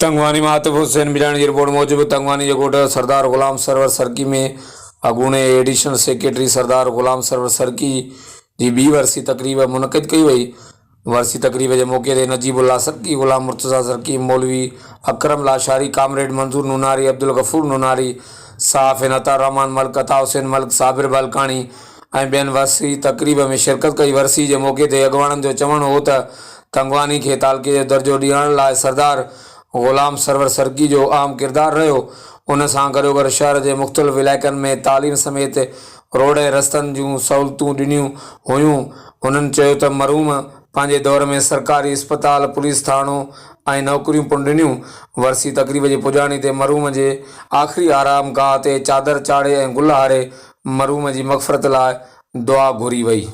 तंगवानी मातब हुसैन मिलानी की रिपोर्ट मूजिब तंगवानी जे ॻोठ सरदार ग़ुलाम सरवर सरकी में अॻूणे एडिशनल सेक्रेटरी सरदार ग़ुलाम सरवर सरकी जी ॿी वरसी तकरीब मुनक़िद कई वई। वरसी तकरीब के मौके ते नजीबुल्ला सरकी, ग़ुलाम मुर्तज़ा सरकी, मौलवी अकरम लाशारी, कामरेड मंजूर नूनारी, अब्दुल गफूर नूनारी, साफ़ अता रहमान मलिक, अता हुसैन मलिक, साबिर बलकानी ऐं ॿियनि वरसी तकरीब में शिरकत कई। वरसी के मौके ते अॻवाननि जो चवणु हो त तंगवानी खे तालुके जो दर्जो ॾियण लाइ सरदार ग़ुलाम सरवर सरकी जो आम किरदार रहियो। उन सां गॾोगॾु शहर के मुख़्तलिफ़ इलाइक़नि में तालीम समेत रोड ऐं रस्तनि जूं सहूलियतूं ॾिनियूं हुयूं। उन्हनि चयो त मरहूम पंहिंजे दौर में सरकारी अस्पताल, पुलिस थाणो ऐं नौकरियूं पिणु ॾिनियूं। वरसी तकरीब जे पुॼाणी ते मरहूम जे आख़िरी आराम गाह ते चादर चाढ़े ऐं गुल हारे मरहूम जी मग़फ़िरत लाइ दुआ घुरी वई।